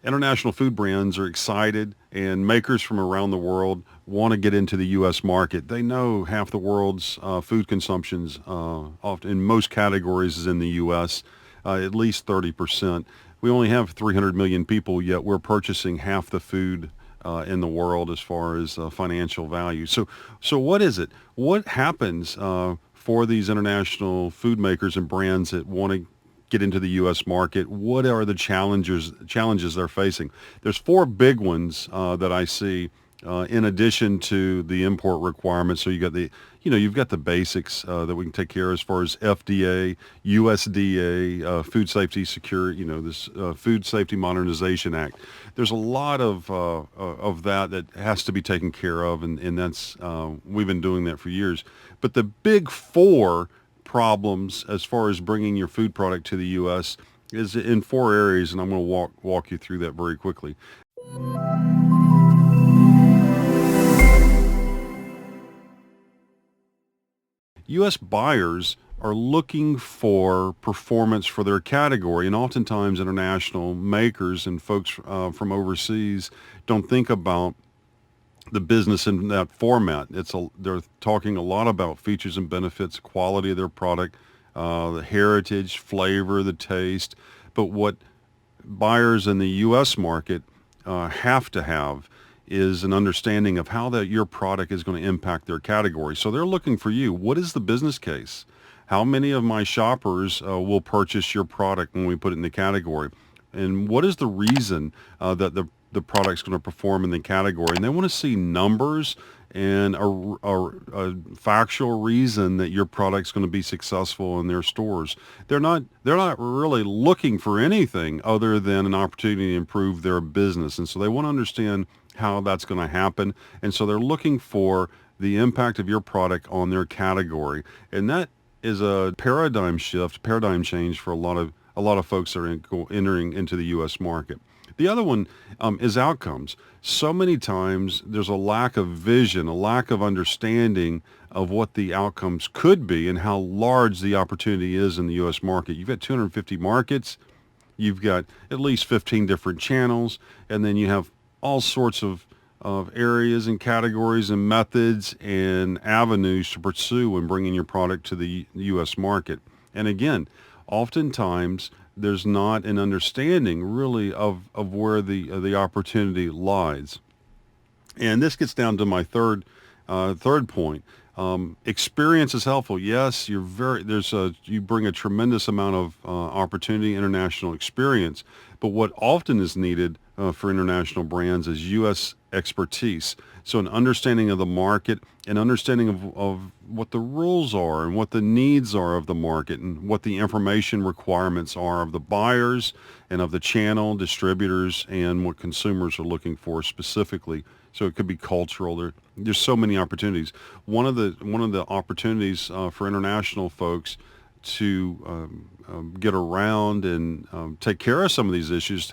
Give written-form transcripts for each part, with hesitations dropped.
international food brands are excited, and makers from around the world want to get into the U.S. market. They know half the world's food consumptions, often in most categories, is in the U.S. At least 30%. We only have 300 million people, yet we're purchasing half the food in the world as far as financial value. So what is it? What happens for these international food makers and brands that want to get into the U.S. market? What are the challenges they're facing? There's four big ones that I see. In addition to the import requirements, so you've got the basics that we can take care of as far as FDA, USDA, Food Safety Security, this Food Safety Modernization Act. There's a lot of that has to be taken care of, and that's we've been doing that for years. But the big four problems as far as bringing your food product to the U.S. is in four areas, and I'm going to walk you through that very quickly. U.S. buyers are looking for performance for their category, and oftentimes international makers and folks from overseas don't think about the business in that format. They're talking a lot about features and benefits, quality of their product, the heritage, flavor, the taste. But what buyers in the U.S. market have to have is an understanding of how that your product is going to impact their category. So they're looking for you. What is the business case? How many of my shoppers will purchase your product when we put it in the category? And what is the reason that the product's going to perform in the category? And they want to see numbers and a factual reason that your product's going to be successful in their stores. They're not really looking for anything other than an opportunity to improve their business. And so they want to understand how that's going to happen. And so they're looking for the impact of your product on their category. And that is a paradigm change for a lot of folks that are entering into the U.S. market. The other one is outcomes. So many times there's a lack of vision, a lack of understanding of what the outcomes could be and how large the opportunity is in the U.S. market. You've got 250 markets, you've got at least 15 different channels, and then you have all sorts of areas and categories and methods and avenues to pursue when bringing your product to the U.S. market. And again, oftentimes there's not an understanding really of where the opportunity lies. And this gets down to my third point. Experience is helpful. Yes, you bring a tremendous amount of opportunity, international experience. But what often is needed for international brands is U.S. expertise. So an understanding of the market, an understanding of what the rules are and what the needs are of the market and what the information requirements are of the buyers and of the channel distributors and what consumers are looking for specifically. So it could be cultural. There's so many opportunities. One of the opportunities for international folks to get around and take care of some of these issues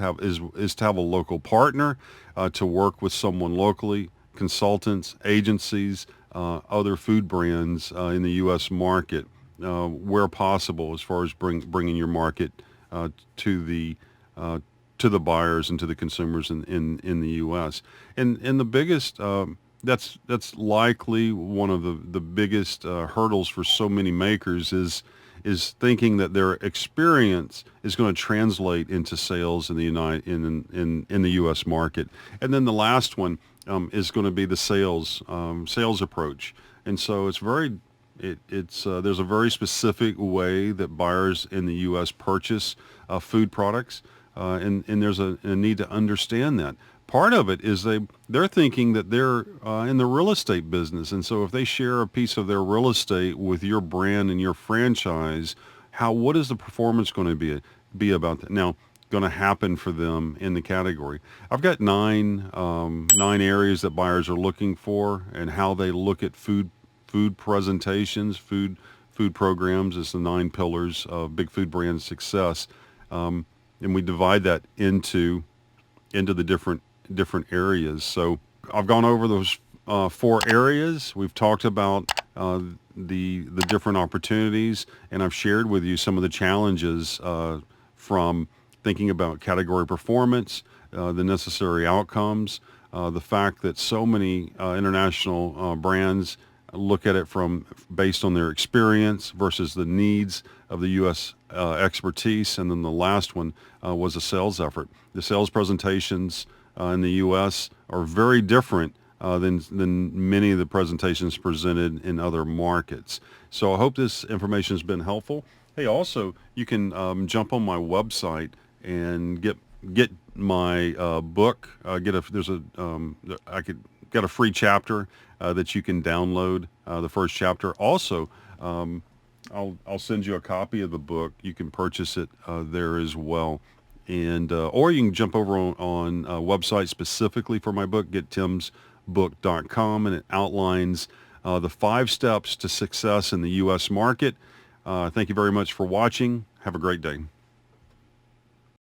is to have a local partner, to work with someone locally, consultants, agencies, other food brands in the U.S. market where possible, as far as bringing your market to the buyers and to the consumers in the U.S. And the biggest that's likely one of the biggest hurdles for so many makers is thinking that their experience is going to translate into sales in the U.S. market. And then the last one is going to be the sales approach. And so there's a very specific way that buyers in the U.S. purchase food products, and there's a need to understand that. Part of it is they're thinking that they're in the real estate business, and so if they share a piece of their real estate with your brand and your franchise, what is the performance going to be about that? Now, going to happen for them in the category. I've got nine areas that buyers are looking for and how they look at food presentations, food programs as the 9 pillars of big food brand success, and we divide that into the different areas. So I've gone over those 4 areas. We've talked about the different opportunities, and I've shared with you some of the challenges from thinking about category performance, the necessary outcomes, the fact that so many international brands look at it from based on their experience versus the needs of the U.S. Expertise, and then the last one was a sales effort. The sales presentations in the U.S. are very different than many of the presentations presented in other markets. So I hope this information has been helpful. Hey, also you can jump on my website and get my book. I could get a free chapter that you can download. The first chapter. Also, I'll send you a copy of the book. You can purchase it there as well. And or you can jump over on a website specifically for my book, gettimsbook.com, and it outlines the 5 steps to success in the U.S. market. Thank you very much for watching. Have a great day.